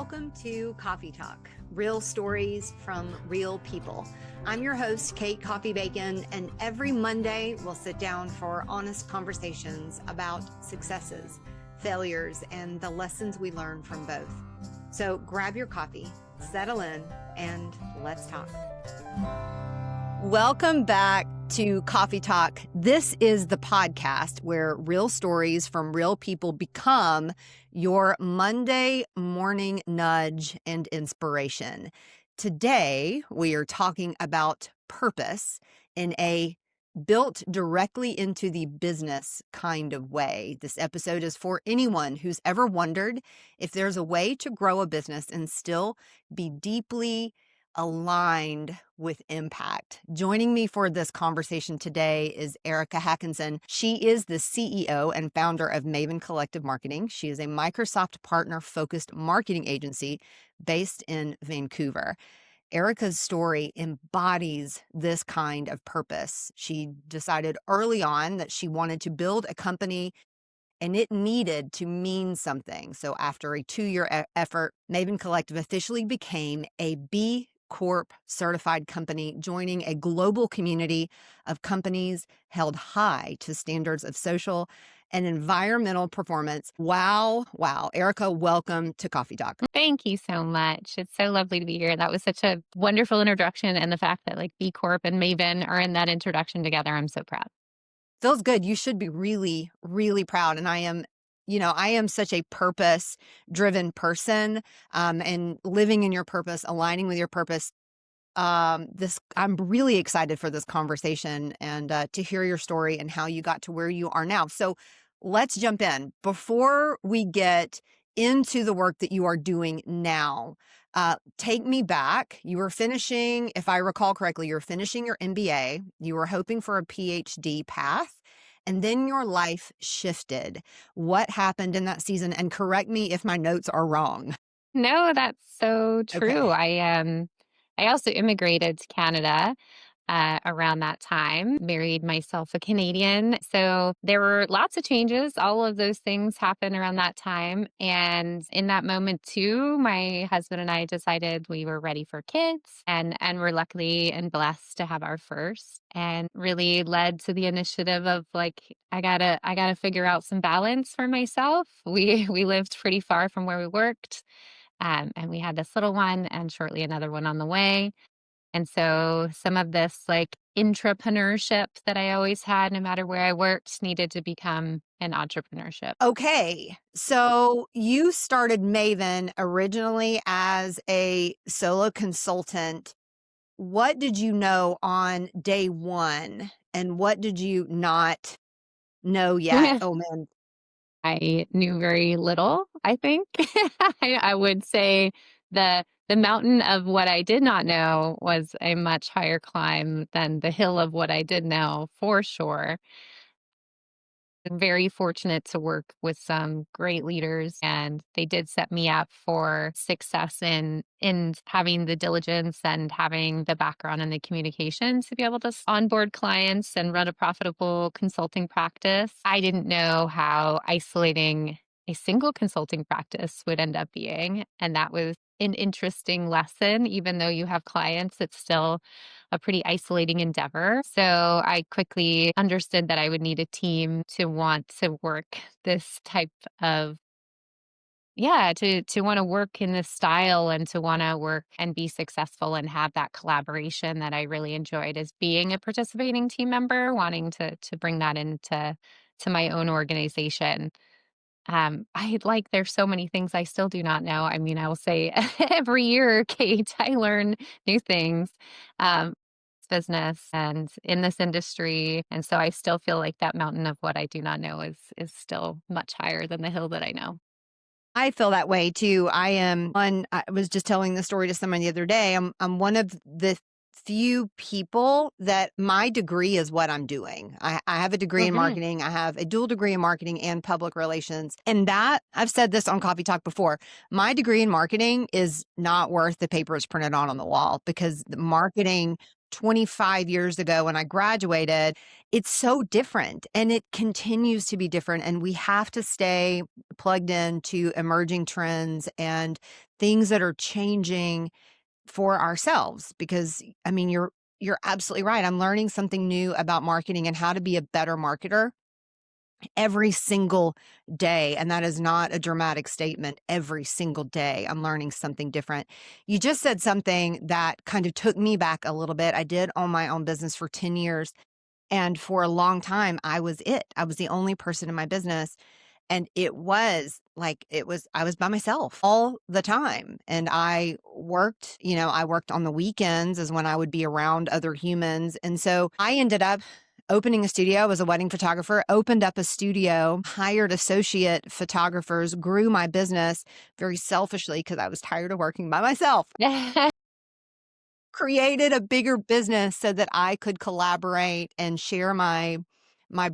Welcome to Coffey Talk, real stories from real people. I'm your host, Kate Coffey Bacon, and every Monday we'll sit down for honest conversations about successes, failures, and the lessons we learn from both. So grab your coffee, settle in, and let's talk. Welcome back to Coffey Talk. This is the podcast where real stories from real people become your Monday morning nudge and inspiration. Today, we are talking about purpose in a built directly into the business kind of way. This episode is for anyone who's ever wondered if there's a way to grow a business and still be deeply aligned with impact. Joining me for this conversation today is Erica Hakonson. She is the CEO and founder of Maven Collective Marketing. She is a Microsoft partner-focused marketing agency based in Vancouver. Erica's story embodies this kind of purpose. She decided early on that she wanted to build a company and it needed to mean something. So after a 2-year effort, Maven Collective officially became a B Corp certified company, joining a global community of companies held high to standards of social and environmental performance. Wow. Erica, welcome to Coffey Talk. Thank you so much. It's so lovely to be here. That was such a wonderful introduction. And the fact that B Corp and Maven are in that introduction together, I'm so proud. Feels good. You should be really, really proud. And I am such a purpose-driven person, and living in your purpose, aligning with your purpose. I'm really excited for this conversation and to hear your story and how you got to where you are now. So let's jump in. Before we get into the work that you are doing now, take me back. You were finishing, if I recall correctly, you're finishing your MBA. You were hoping for a PhD path. And then your life shifted. What happened in that season? And correct me if my notes are wrong. No, that's so true. Okay. I also immigrated to Canada around that time, married myself a Canadian. So there were lots of changes. All of those things happened around that time. And in that moment too, my husband and I decided we were ready for kids and we're lucky and blessed to have our first, and really led to the initiative of I gotta figure out some balance for myself. We lived pretty far from where we worked. And we had this little one and shortly another one on the way. And so some of this intrapreneurship that I always had, no matter where I worked, needed to become an entrepreneurship. Okay. So you started Maven originally as a solo consultant. What did you know on day one and what did you not know yet? Oh man. I knew very little, I think. I would say the mountain of what I did not know was a much higher climb than the hill of what I did know, for sure. I'm very fortunate to work with some great leaders, and they did set me up for success in having the diligence and having the background and the communication to be able to onboard clients and run a profitable consulting practice. I didn't know how isolating a single consulting practice would end up being, and that was an interesting lesson. Even though you have clients, it's still a pretty isolating endeavor. So I quickly understood that I would need a team to want to work this type of, to want to work in this style and to want to work and be successful and have that collaboration that I really enjoyed as being a participating team member, wanting to bring that into my own organization. There's so many things I still do not know. I mean, I will say every year, Kate, I learn new things, business and in this industry. And so I still feel like that mountain of what I do not know is still much higher than the hill that I know. I feel that way too. I was just telling the story to someone the other day. I'm one of the few people that my degree is what I'm doing. I have a degree in marketing. I have a dual degree in marketing and public relations. And that, I've said this on Coffey Talk before, my degree in marketing is not worth the paper it's printed on the wall, because the marketing 25 years ago when I graduated, it's so different and it continues to be different. And we have to stay plugged into emerging trends and things that are changing for ourselves. Because I mean, you're absolutely right. I'm learning something new about marketing and how to be a better marketer every single day. And that is not a dramatic statement. Every single day, I'm learning something different. You just said something that kind of took me back a little bit. I did own my own business for 10 years. And for a long time, I was it. I was the only person in my business. And I was by myself all the time. And I worked on the weekends is when I would be around other humans. And so I ended up opening a studio. I was a wedding photographer, opened up a studio, hired associate photographers, grew my business very selfishly because I was tired of working by myself. Created a bigger business so that I could collaborate and share my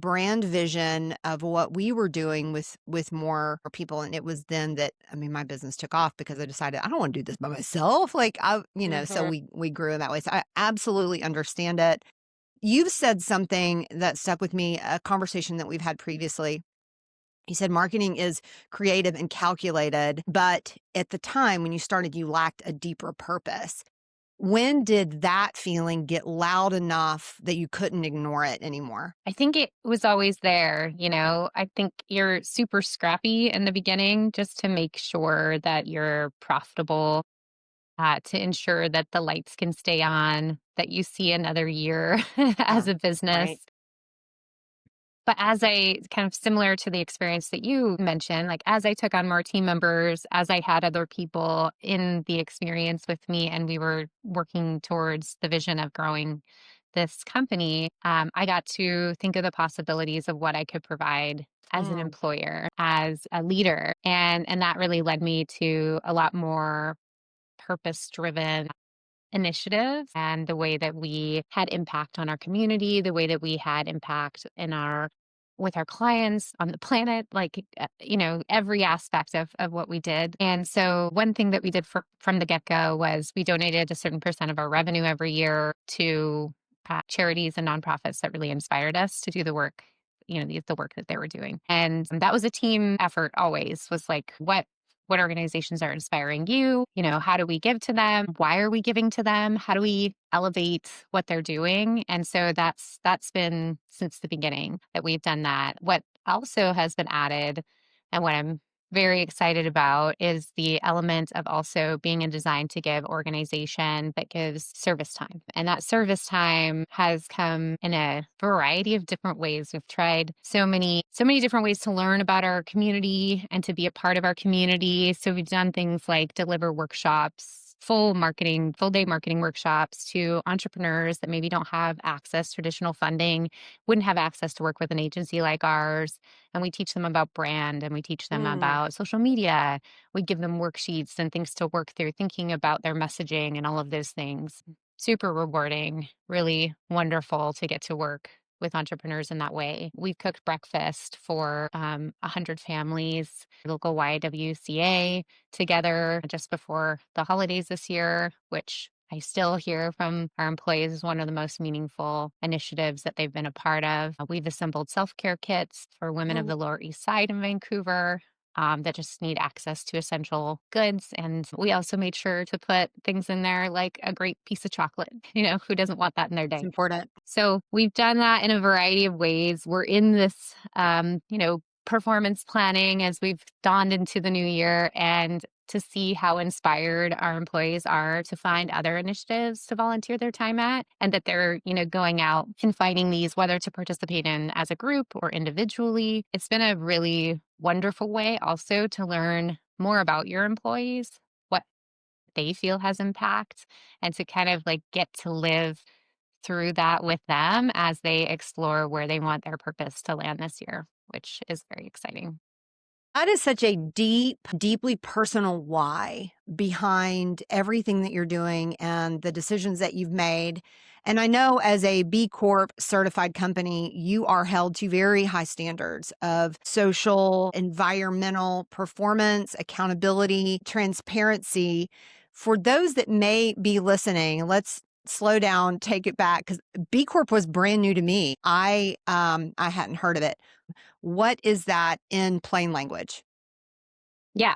brand vision of what we were doing with more people. And it was then that, I mean, my business took off because I decided I don't want to do this by myself. So we grew in that way. So I absolutely understand it. You've said something that stuck with me, a conversation that we've had previously. You said marketing is creative and calculated, but at the time when you started, you lacked a deeper purpose. When did that feeling get loud enough that you couldn't ignore it anymore? I think it was always there, you know. I think you're super scrappy in the beginning just to make sure that you're profitable, to ensure that the lights can stay on, that you see another year Yeah, as a business. right. But as I kind of similar to the experience that you mentioned, like as I took on more team members, as I had other people in the experience with me, and we were working towards the vision of growing this company, I got to think of the possibilities of what I could provide as an Mm, employer, as a leader. And that really led me to a lot more purpose driven initiative and the way that we had impact on our community, the way that we had impact in our with our clients on the planet, like every aspect of what we did. And so one thing that we did from the get-go was we donated a certain percent of our revenue every year to charities and nonprofits that really inspired us to do the work, the work that they were doing. And that was a team effort always, was like, what organizations are inspiring you? How do we give to them? Why are we giving to them? How do we elevate what they're doing? And so that's been since the beginning that we've done that. What also has been added, and what I'm very excited about, is the element of also being in design to give organization that gives service time. And that service time has come in a variety of different ways. We've tried so many different ways to learn about our community and to be a part of our community. So we've done things like deliver workshops, full day marketing workshops to entrepreneurs that maybe don't have access to traditional funding, wouldn't have access to work with an agency like ours. And we teach them about brand, and we teach them mm. about social media. We give them worksheets and things to work through, thinking about their messaging and all of those things. Super rewarding, really wonderful to get to work with entrepreneurs in that way. We've cooked breakfast for 100 families, local YWCA, together just before the holidays this year, which I still hear from our employees is one of the most meaningful initiatives that they've been a part of. We've assembled self-care kits for women of Mm. the Lower East Side in Vancouver, that just need access to essential goods. And we also made sure to put things in there like a great piece of chocolate. Who doesn't want that in their It's day? important. So we've done that in a variety of ways. We're in this, performance planning as we've dawned into the new year, and to see how inspired our employees are to find other initiatives to volunteer their time at, and that they're, going out and finding these, whether to participate in as a group or individually. It's been a really wonderful way also to learn more about your employees, what they feel has impact, and to kind of like get to live through that with them as they explore where they want their purpose to land this year, which is very exciting. That is such a deeply personal why behind everything that you're doing and the decisions that you've made. And I know as a B Corp certified company, you are held to very high standards of social, environmental performance, accountability, transparency. For those that may be listening, let's slow down, take it back, because B Corp was brand new to me. I hadn't heard of it. What is that in plain language? Yeah,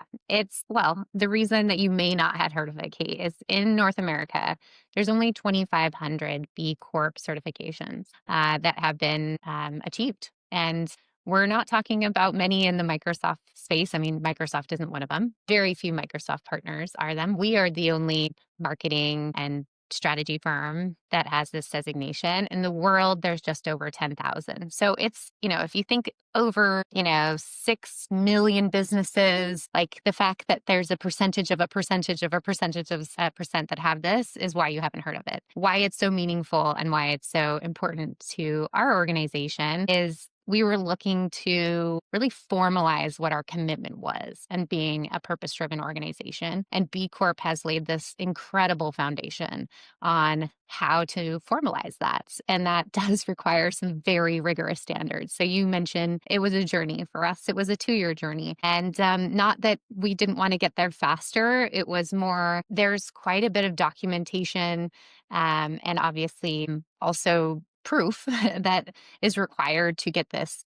well, the reason that you may not have heard of it, Kate, is in North America, there's only 2,500 B Corp certifications that have been achieved. And we're not talking about many in the Microsoft space. I mean, Microsoft isn't one of them. Very few Microsoft partners are them. We are the only marketing and strategy firm that has this designation. In the world, there's just over 10,000. So it's, if you think over, 6 million businesses, like the fact that there's a percentage of a percentage of a percentage of a percent that have this is why you haven't heard of it. Why it's so meaningful and why it's so important to our organization is we were looking to really formalize what our commitment was and being a purpose-driven organization. And B Corp has laid this incredible foundation on how to formalize that. And that does require some very rigorous standards. So you mentioned it was a journey. For us, it was a 2-year journey. And not that we didn't want to get there faster. It was more, there's quite a bit of documentation and obviously also proof that is required to get this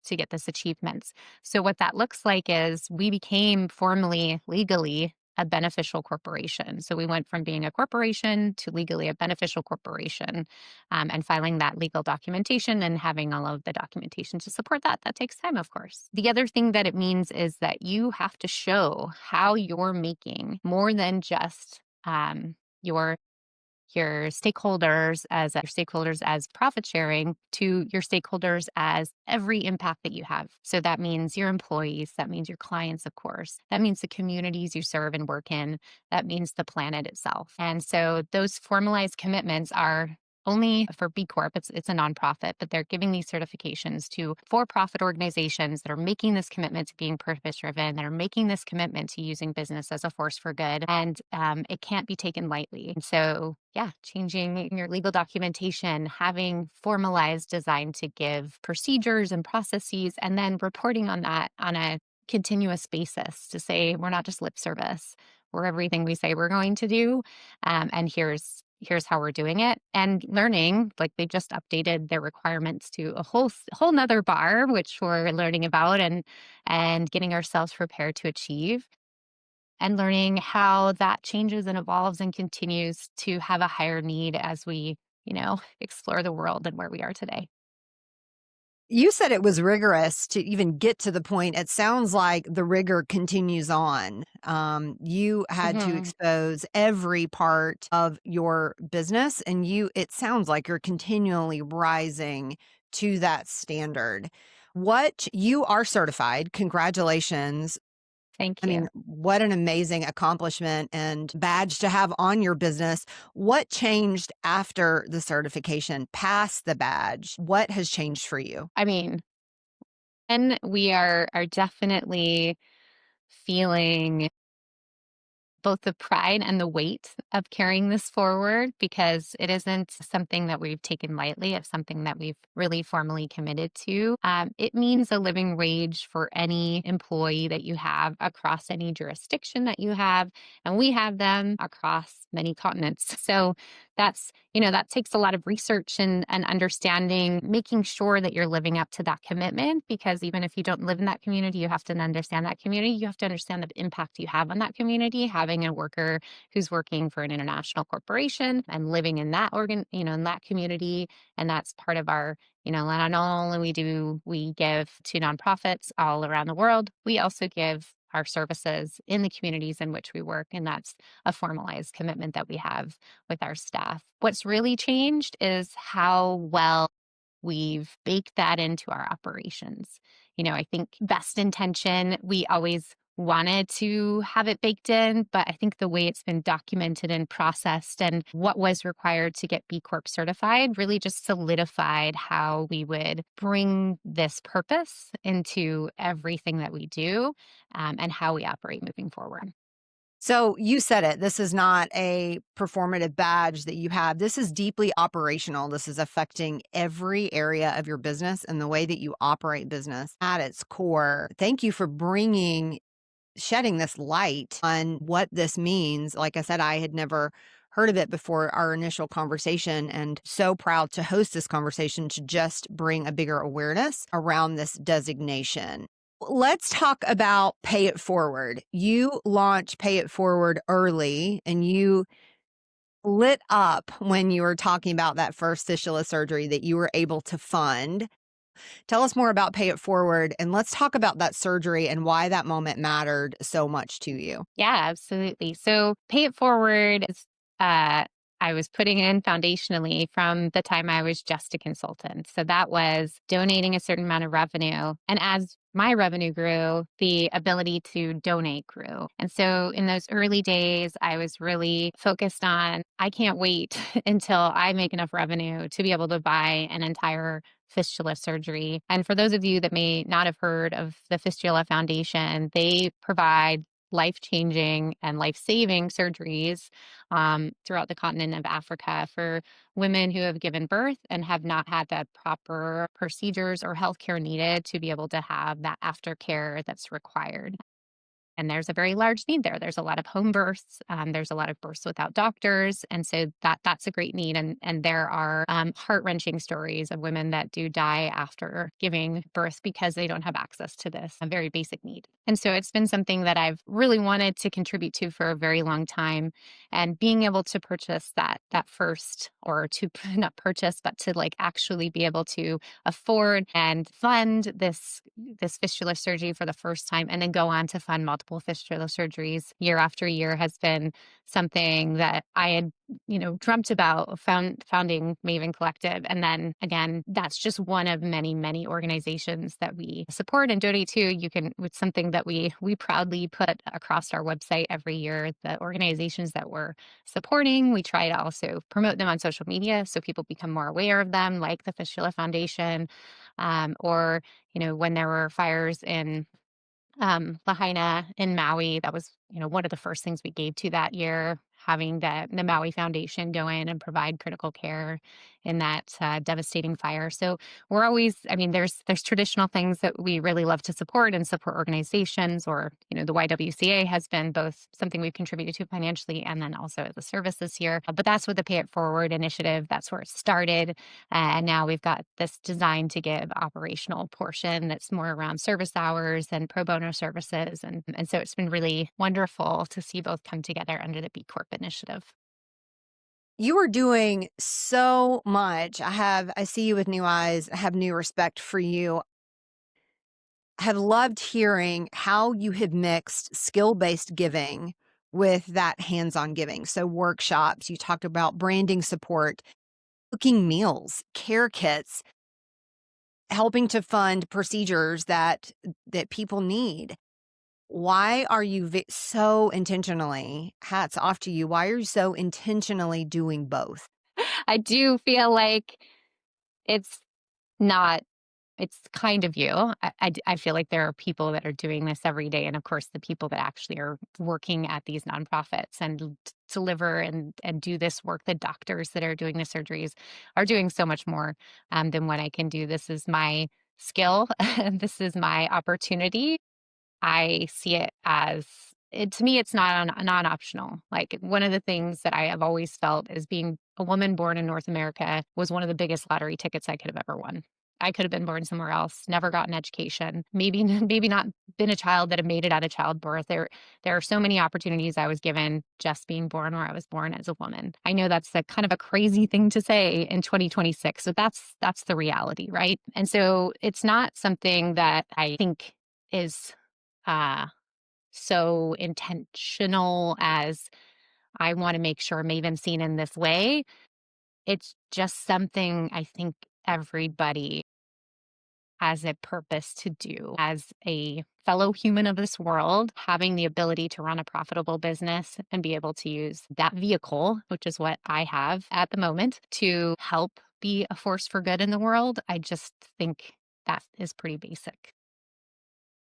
achievements. So what that looks like is we became formally, legally a beneficial corporation. So we went from being a corporation to legally a beneficial corporation, and filing that legal documentation and having all of the documentation to support that. That takes time, of course. The other thing that it means is that you have to show how you're making more than just your stakeholders as profit sharing to your stakeholders as every impact that you have. So that means your employees, that means your clients, of course, that means the communities you serve and work in, that means the planet itself. And so those formalized commitments are only for B Corp. It's a nonprofit, but they're giving these certifications to for-profit organizations that are making this commitment to being purpose-driven, that are making this commitment to using business as a force for good. And it can't be taken lightly. And so, yeah, changing your legal documentation, having formalized design to give procedures and processes, and then reporting on that on a continuous basis to say, we're not just lip service. We're everything we say we're going to do. And here's how we're doing it, and learning, like they just updated their requirements to a whole nother bar, which we're learning about and getting ourselves prepared to achieve, and learning how that changes and evolves and continues to have a higher need as we, explore the world and where we are today. You said it was rigorous to even get to the point. It sounds like the rigor continues on. You had to Mhm. expose every part of your business, and it sounds like you're continually rising to that standard. You are certified. Congratulations. Thank I you. mean, what an amazing accomplishment and badge to have on your business. What changed after the certification, past the badge? What has changed for you? I mean, and we are definitely feeling both the pride and the weight of carrying this forward, because it isn't something that we've taken lightly. It's something that we've really formally committed to. It means a living wage for any employee that you have across any jurisdiction that you have, and we have them across many continents. So that takes a lot of research and understanding, making sure that you're living up to that commitment, because even if you don't live in that community, you have to understand that community. You have to understand the impact you have on that community, having a worker who's working for an international corporation and living in that in that community. And that's part of our, not only we give to nonprofits all around the world, we also give our services in the communities in which we work. And that's a formalized commitment that we have with our staff. What's really changed is how well we've baked that into our operations. I think best intention, we always wanted to have it baked in, but I think the way it's been documented and processed and what was required to get B Corp certified really just solidified how we would bring this purpose into everything that we do, and how we operate moving forward. So you said it. This is not a performative badge that you have. This is deeply operational. This is affecting every area of your business and the way that you operate business at its core. Thank you for shedding this light on what this means. Like I said, I had never heard of it before our initial conversation, and so proud to host this conversation to just bring a bigger awareness around this designation. Let's talk about Pay It Forward. You launched Pay It Forward early, and you lit up when you were talking about that first fistula surgery that you were able to fund. Tell us more about Pay It Forward, and let's talk about that surgery and why that moment mattered so much to you. Yeah, absolutely. So Pay It Forward is, I was putting in foundationally from the time I was just a consultant. So that was donating a certain amount of revenue. And as my revenue grew, the ability to donate grew. And so in those early days, I was really focused on, I can't wait until I make enough revenue to be able to buy an entire fistula surgery. And for those of you that may not have heard of the Fistula Foundation, they provide life-changing and life-saving surgeries throughout the continent of Africa for women who have given birth and have not had the proper procedures or healthcare needed to be able to have that aftercare that's required. And there's a very large need there. There's a lot of home births. There's a lot of births without doctors, and so that's a great need. And there are heart wrenching stories of women that do die after giving birth because they don't have access to this a very basic need. And so it's been something that I've really wanted to contribute to for a very long time. And being able to purchase that first, or to not purchase, but to like actually be able to afford and fund this fistula surgery for the first time, and then go on to fund multiple fistula surgeries year after year, has been something that I had, dreamt about founding Maven Collective. And then again, that's just one of many, many organizations that we support and donate to. It's something that we proudly put across our website every year, the organizations that we're supporting. We try to also promote them on social media so people become more aware of them, like the Fistula Foundation, or when there were fires in Lahaina in Maui. That was, one of the first things we gave to that year, having the Maui Foundation go in and provide critical care in that devastating fire. So we're always, there's traditional things that we really love to support and support organizations, or, the YWCA has been both something we've contributed to financially and then also as a service this year. But that's with the Pay It Forward initiative. That's where it started. And now we've got this design to give operational portion that's more around service hours and pro bono services. And so it's been really wonderful to see both come together under the B Corp initiative. You are doing so much. I see you with new eyes. I have new respect for you. I have loved hearing how you have mixed skill-based giving with that hands-on giving. So workshops, you talked about branding support, cooking meals, care kits, helping to fund procedures that people need. Why are you so intentionally, hats off to you, why are you so intentionally doing both? I do feel like it's not, it's kind of you. I feel like there are people that are doing this every day. And of course, the people that actually are working at these nonprofits and deliver and do this work, the doctors that are doing the surgeries are doing so much more than what I can do. This is my skill. And this is my opportunity. I see it as to me, it's not non-optional. Like, one of the things that I have always felt is being a woman born in North America was one of the biggest lottery tickets I could have ever won. I could have been born somewhere else, never got an education, maybe not been a child that had made it out of childbirth. There are so many opportunities I was given just being born where I was born as a woman. I know that's a kind of a crazy thing to say in 2026, so that's the reality, right? And so it's not something that I think is uh, so intentional as I want to make sure Maven's seen in this way. It's just something I think everybody has a purpose to do as a fellow human of this world, having the ability to run a profitable business and be able to use that vehicle, which is what I have at the moment, to help be a force for good in the world. I just think that is pretty basic.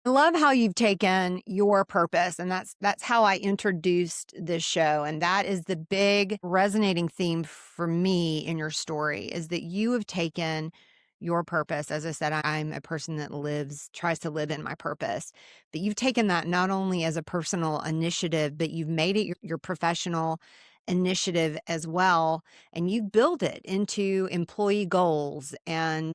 I love how you've taken your purpose, and that's how I introduced this show, and that is the big resonating theme for me in your story, is that you have taken your purpose. As I said, I'm a person that tries to live in my purpose, but you've taken that not only as a personal initiative, but you've made it your professional initiative as well, and you build it into employee goals. And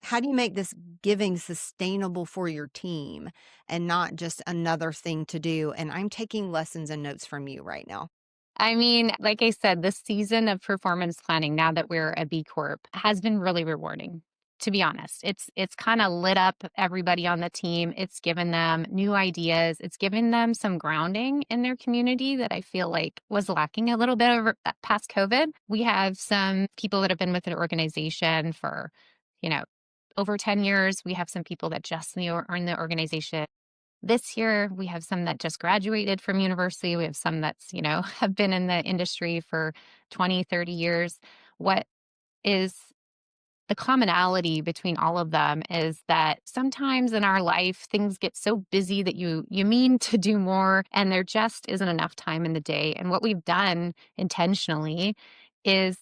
how do you make this giving sustainable for your team and not just another thing to do? And I'm taking lessons and notes from you right now. I mean, like I said, this season of performance planning, now that we're a B Corp, has been really rewarding. To be honest, it's kind of lit up everybody on the team. It's given them new ideas. It's given them some grounding in their community that I feel like was lacking a little bit over past COVID. We have some people that have been with the organization for, you know, over 10 years. We have some people that just are in the organization this year. We have some that just graduated from university. We have some that's, have been in the industry for 20, 30 years. What is the commonality between all of them is that sometimes in our life things get so busy that you mean to do more and there just isn't enough time in the day. And what we've done intentionally is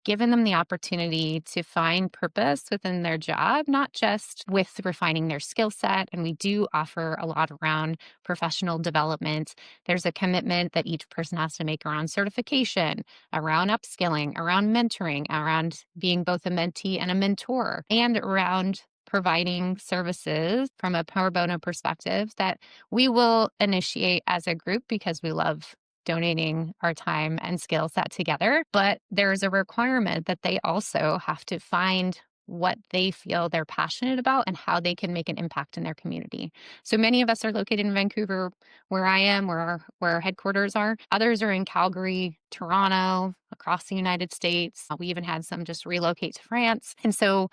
given them the opportunity to find purpose within their job, not just with refining their skill set. And we do offer a lot around professional development. There's a commitment that each person has to make around certification, around upskilling, around mentoring, around being both a mentee and a mentor, and around providing services from a pro bono perspective that we will initiate as a group because we love donating our time and skill set together. But there's a requirement that they also have to find what they feel they're passionate about and how they can make an impact in their community. So many of us are located in Vancouver, where I am, where our headquarters are. Others are in Calgary, Toronto, across the United States. We even had some just relocate to France. And so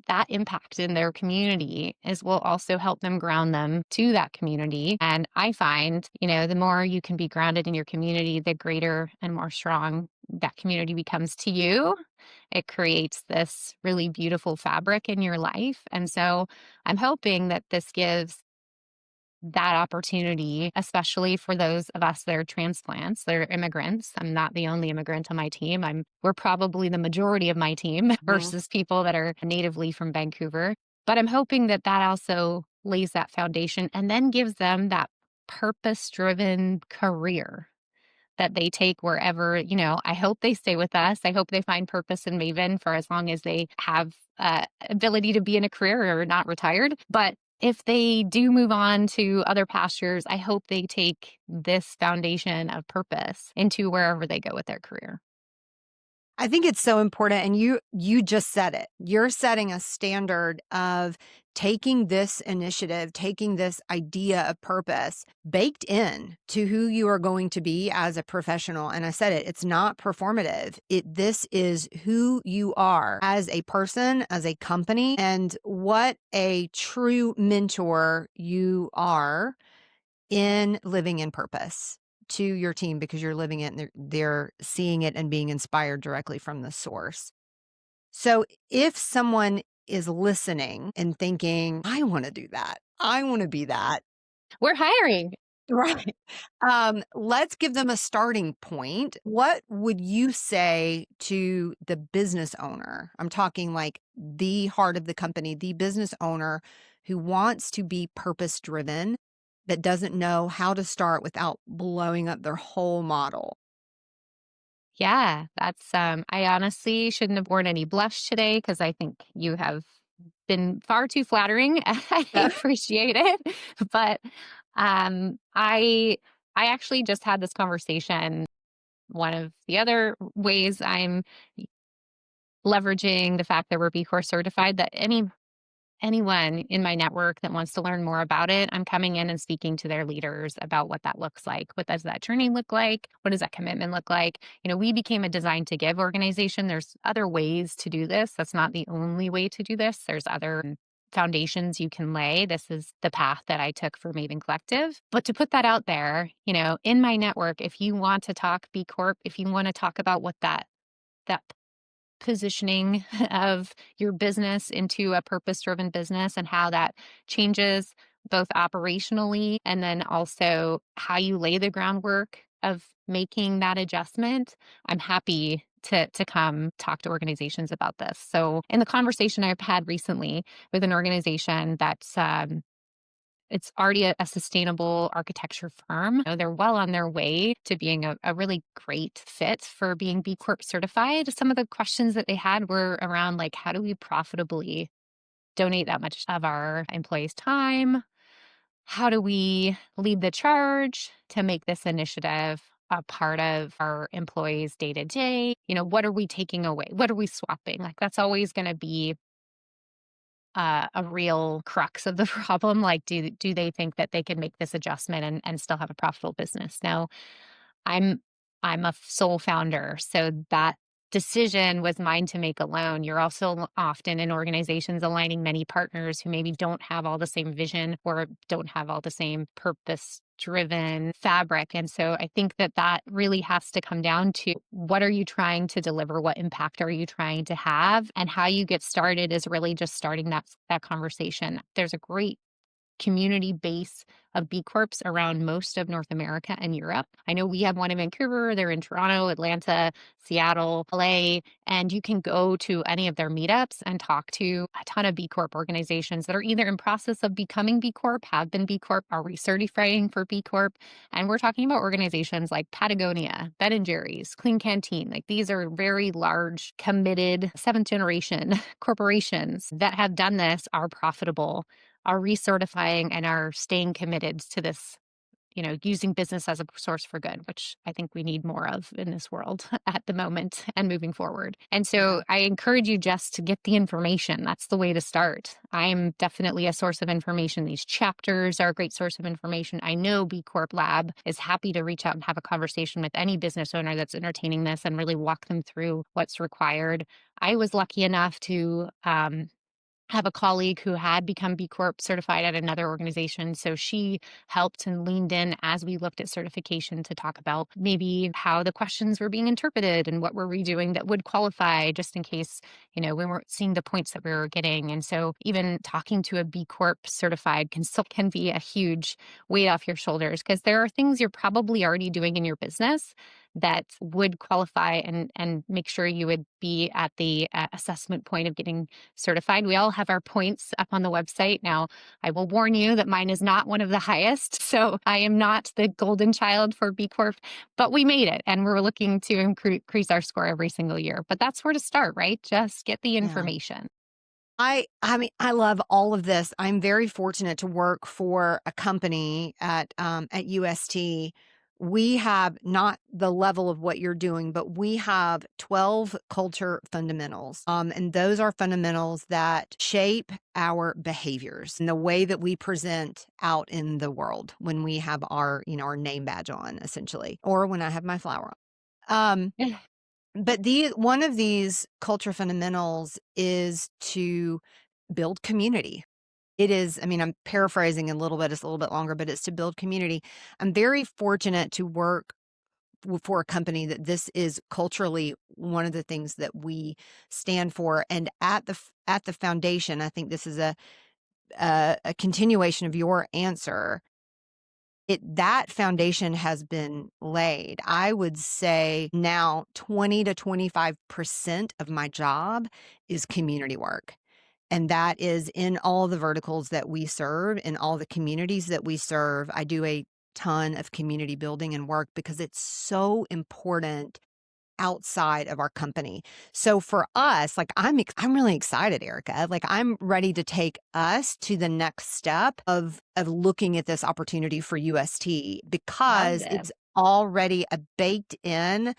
that impact in their community will also help them ground them to that community. And I find, the more you can be grounded in your community, the greater and more strong that community becomes to you. It creates this really beautiful fabric in your life. And so I'm hoping that this gives that opportunity, especially for those of us that are transplants, that are immigrants. I'm not the only immigrant on my team. We're probably the majority of my team Mhm. versus people that are natively from Vancouver. But I'm hoping that that also lays that foundation and then gives them that purpose-driven career that they take wherever, I hope they stay with us. I hope they find purpose in Maven for as long as they have ability to be in a career or not retired. But if they do move on to other pastures, I hope they take this foundation of purpose into wherever they go with their career. I think it's so important, and you just said it. You're setting a standard of taking this initiative, taking this idea of purpose baked in to who you are going to be as a professional. And I said it, it's not performative. This is who you are as a person, as a company, and what a true mentor you are in living in purpose to your team, because you're living it and they're seeing it and being inspired directly from the source. So if someone is listening and thinking, I want to do that, I want to be that, We're hiring. right? Let's give them a starting point. What would you say to the business owner? I'm talking like the heart of the company, the business owner who wants to be purpose driven, that doesn't know how to start without blowing up their whole model. Yeah, that's I honestly shouldn't have worn any blush today because I think you have been far too flattering. I Yeah. appreciate it. But I actually just had this conversation. One of the other ways I'm leveraging the fact that we're B Corp certified, that anyone in my network that wants to learn more about it, I'm coming in and speaking to their leaders about what that looks like. What does that journey look like? What does that commitment look like? We became a design to give organization. There's other ways to do this. That's not the only way to do this. There's other foundations you can lay. This is the path that I took for Maven Collective. But to put that out there, in my network, if you want to talk B Corp, if you want to talk about what that positioning of your business into a purpose-driven business and how that changes both operationally and then also how you lay the groundwork of making that adjustment, I'm happy to come talk to organizations about this. So in the conversation I've had recently with an organization that's it's already a sustainable architecture firm. You know, they're well on their way to being a really great fit for being B Corp certified. Some of the questions that they had were around like, how do we profitably donate that much of our employees' time? How do we lead the charge to make this initiative a part of our employees' day to day? You know, what are we taking away? What are we swapping? Like, that's always going to be a real crux of the problem. Like, do they think that they can make this adjustment and still have a profitable business? Now, I'm I'm a sole founder, so that decision was mine to make alone. You're also often in organizations aligning many partners who maybe don't have all the same vision or don't have all the same purpose driven fabric. And so I think that that really has to come down to what are you trying to deliver? What impact are you trying to have? And how you get started is really just starting that conversation. There's a great community base of B Corps around most of North America and Europe. I know we have one in Vancouver, they're in Toronto, Atlanta, Seattle, LA, and you can go to any of their meetups and talk to a ton of B Corp organizations that are either in process of becoming B Corp, have been B Corp, are recertifying for B Corp. And we're talking about organizations like Patagonia, Ben& Jerry's, Clean Canteen. Like these are very large, committed, seventh generation corporations that have done this, are profitable, are recertifying, and are staying committed to this, you know, using business as a source for good, which I think we need more of in this world at the moment and moving forward. And so Yeah. I encourage you just to get the information. That's the way to start. I'm definitely a source of information. These chapters are a great source of information. I know B Corp Lab is happy to reach out and have a conversation with any business owner that's entertaining this and really walk them through what's required. I was lucky enough to have a colleague who had become B Corp certified at another organization. So she helped and leaned in as we looked at certification to talk about maybe how the questions were being interpreted and what were we doing that would qualify, just in case, you know, we weren't seeing the points that we were getting. And so even talking to a B Corp certified can be a huge weight off your shoulders, because there are things you're probably already doing in your business that would qualify and make sure you would be at the assessment point of getting certified. We all have our points up on the website. Now, I will warn you that mine is not one of the highest. So I am not the golden child for B Corp, but we made it and we're looking to increase our score every single year. But that's where to start, right? Just get the Yeah. information. I mean, I love all of this. I'm very fortunate to work for a company at UST. We have not the level of what you're doing, but we have 12 culture fundamentals. And those are fundamentals that shape our behaviors and the way that we present out in the world when we have our, you know, our name badge on, essentially, or when I have my flower on. But one of these culture fundamentals is to build community. It is, I mean, I'm paraphrasing a little bit, it's a little bit longer, but it's to build community. I'm very fortunate to work for a company that this is culturally one of the things that we stand for. And at the foundation, I think this is a continuation of your answer. That foundation has been laid. I would say now 20 to 25% of my job is community work. And that is in all the verticals that we serve, in all the communities that we serve. I do a ton of community building and work because it's so important outside of our company. So for us, like I'm really excited, Erica. Like I'm ready to take us to the next step of looking at this opportunity for UST, because it's already a baked in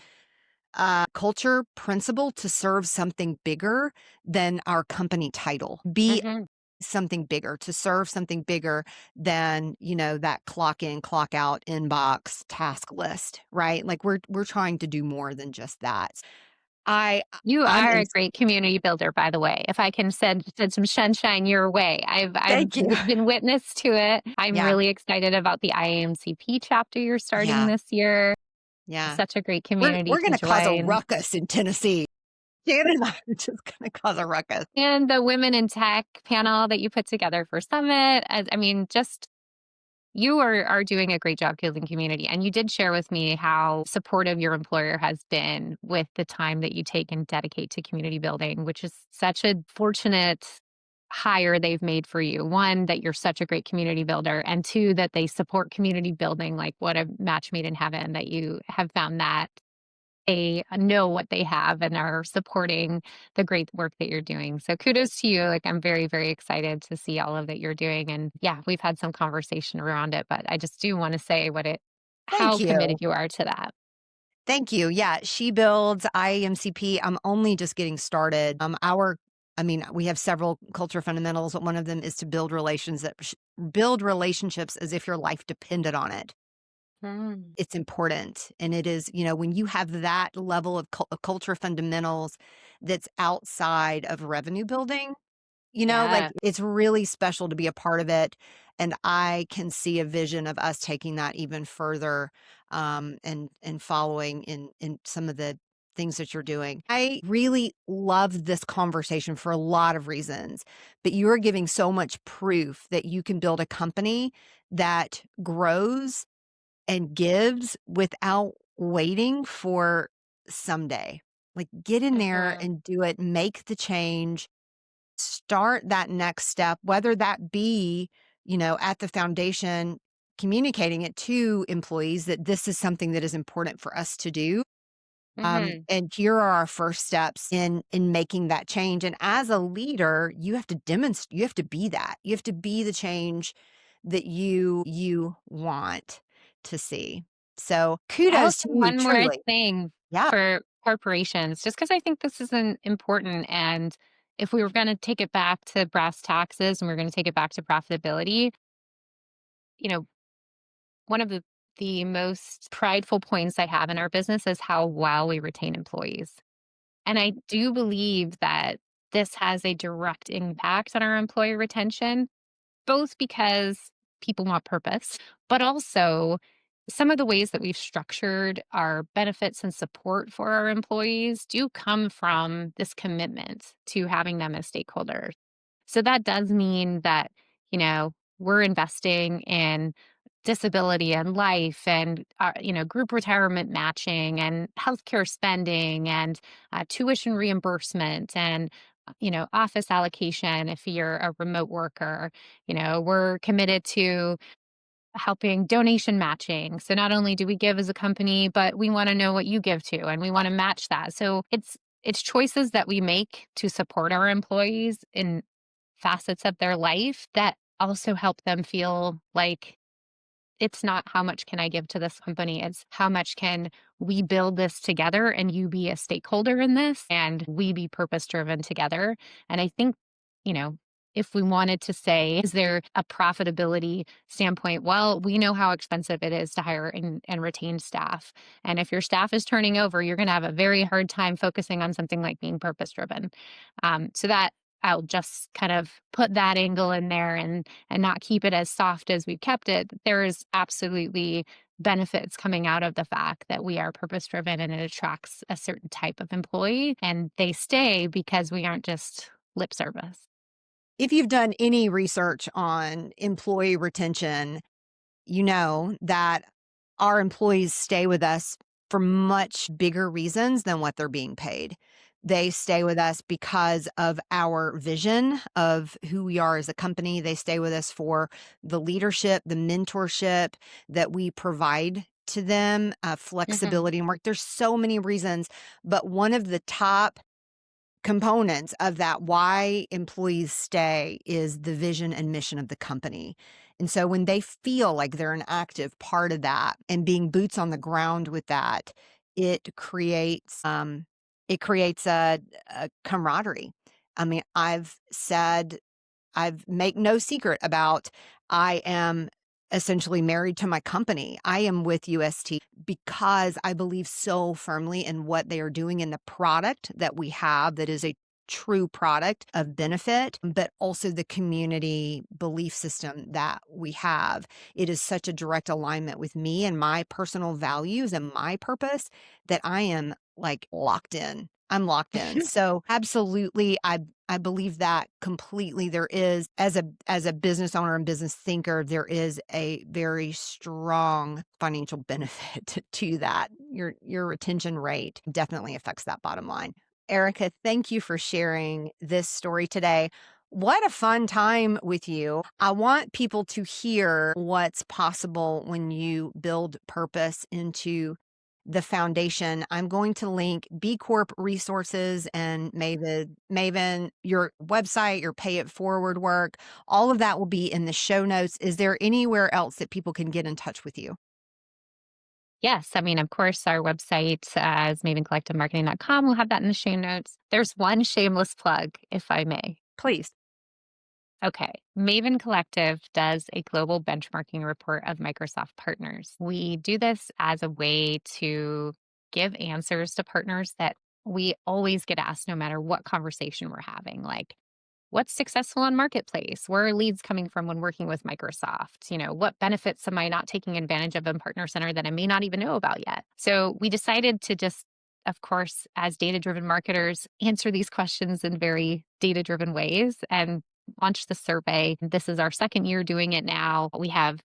culture principle to serve something bigger than our company title. Be something bigger, to serve something bigger than, you know, that clock in, clock out inbox task list, right? Like we're trying to do more than just that. I You I'm are in a great community builder, by the way. If I can send some sunshine your way. I've Thank you. been witness to it. I'm Yeah. really excited about the IAMCP chapter you're starting Yeah. this year. Yeah. Such a great We're community we're to gonna cause a join. ruckus in Tennessee. Shannon and I are just gonna cause a ruckus. And the Women in Tech panel that you put together for Summit. I mean, just you are doing a great job building community. And you did share with me how supportive your employer has been with the time that you take and dedicate to community building, which is such a fortunate hire they've made for you. One, that you're such a great community builder, and two, that they support community building. Like, what a match made in heaven that you have found that they know what they have and are supporting the great work that you're doing. So kudos to you. Like, I'm very, very excited to see all of that you're doing. And yeah, we've had some conversation around it, but I just do want to say Thank how you. committed you are to that. Thank you. Yeah, she builds IMCP. I'm only just getting started. I mean, we have several culture fundamentals, but one of them is to build relationships as if your life depended on it. Mm. It's important, and it is, when you have that level of culture fundamentals that's outside of revenue building, like, Yeah. it's really special to be a part of it, and I can see a vision of us taking that even further, and following in some of the things that you're doing. I really love this conversation for a lot of reasons, but you are giving so much proof that you can build a company that grows and gives without waiting for someday. Like, get in there Mhm. and do it, make the change, start that next step, whether that be, at the foundation, communicating it to employees that this is something that is important for us to do. Mhm. And here are our first steps in making that change. And as a leader, you have to demonstrate, you have to be that. You have to be the change that you want to see. So I'll kudos say to you, one more truly. thing Yeah. for corporations, just because I think this is an important, and if we were going to take it back to brass taxes and we're going to take it back to profitability, you know, one of the most prideful points I have in our business is how well we retain employees. And I do believe that this has a direct impact on our employee retention, both because people want purpose, but also some of the ways that we've structured our benefits and support for our employees do come from this commitment to having them as stakeholders. So that does mean that, we're investing in disability and life and, group retirement matching and healthcare spending and tuition reimbursement and, office allocation if you're a remote worker. We're committed to helping donation matching. So not only do we give as a company, but we want to know what you give to and we want to match that. So it's choices that we make to support our employees in facets of their life that also help them feel like it's not how much can I give to this company, it's how much can we build this together and you be a stakeholder in this and we be purpose driven together. And I think, you know, if we wanted to say, is there a profitability standpoint? Well, we know how expensive it is to hire and retain staff. And if your staff is turning over, you're going to have a very hard time focusing on something like being purpose driven. So that I'll just kind of put that angle in there and not keep it as soft as we've kept it. There is absolutely benefits coming out of the fact that we are purpose driven and it attracts a certain type of employee and they stay because we aren't just lip service. If you've done any research on employee retention, you know that our employees stay with us for much bigger reasons than what they're being paid. They stay with us because of our vision of who we are as a company. They stay with us for the leadership, the mentorship that we provide to them, Hmm. flexibility and work. There's so many reasons, but one of the top components of that why employees stay is the vision and mission of the company. And so when they feel like they're an active part of that and being boots on the ground with that, it creates a camaraderie. I mean, I've make no secret about I am essentially married to my company. I am with UST because I believe so firmly in what they are doing in the product that we have that is a true product of benefit, but also the community belief system that we have. It is such a direct alignment with me and my personal values and my purpose that I am like locked in. I'm locked in. So absolutely, I believe that completely. There is, as a business owner and business thinker, there is a very strong financial benefit to that. Your retention rate definitely affects that bottom line. Erica, thank you for sharing this story today. What a fun time with you. I want people to hear what's possible when you build purpose into the foundation. I'm going to link B Corp resources and Maven, your website, your pay it forward work. All of that will be in the show notes. Is there anywhere else that people can get in touch with you? Yes. I mean, of course, our website is mavencollectivemarketing.com. We'll have that in the show notes. There's one shameless plug, if I may. Please. Okay. Maven Collective does a global benchmarking report of Microsoft partners. We do this as a way to give answers to partners that we always get asked no matter what conversation we're having. Like, what's successful on Marketplace? Where are leads coming from when working with Microsoft? What benefits am I not taking advantage of in Partner Center that I may not even know about yet? So we decided to just, of course, as data-driven marketers, answer these questions in very data-driven ways and launch the survey. This is our second year doing it now. We have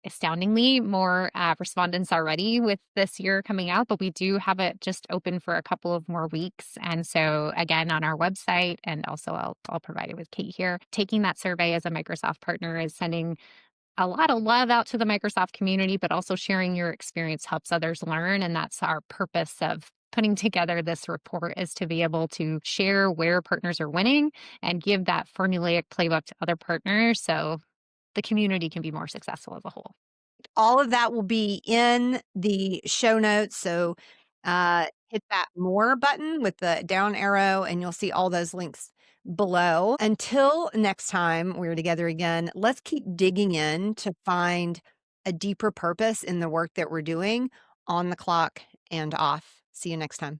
astoundingly more respondents already with this year coming out, but we do have it just open for a couple of more weeks. And so again, on our website, and also I'll provide it with Kate here, taking that survey as a Microsoft partner is sending a lot of love out to the Microsoft community, but also sharing your experience helps others learn. And that's our purpose of putting together this report, is to be able to share where partners are winning and give that formulaic playbook to other partners so the community can be more successful as a whole. All of that will be in the show notes. So hit that more button with the down arrow and you'll see all those links below. Until next time we're together again, let's keep digging in to find a deeper purpose in the work that we're doing on the clock and off. See you next time.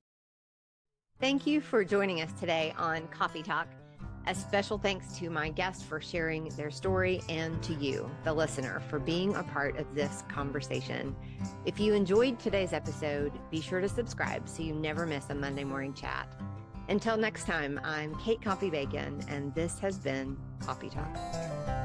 Thank you for joining us today on Coffey Talk. A special thanks to my guests for sharing their story and to you, the listener, for being a part of this conversation. If you enjoyed today's episode, be sure to subscribe so you never miss a Monday morning chat. Until next time, I'm Kate Coffey Bacon, and this has been Coffey Talk.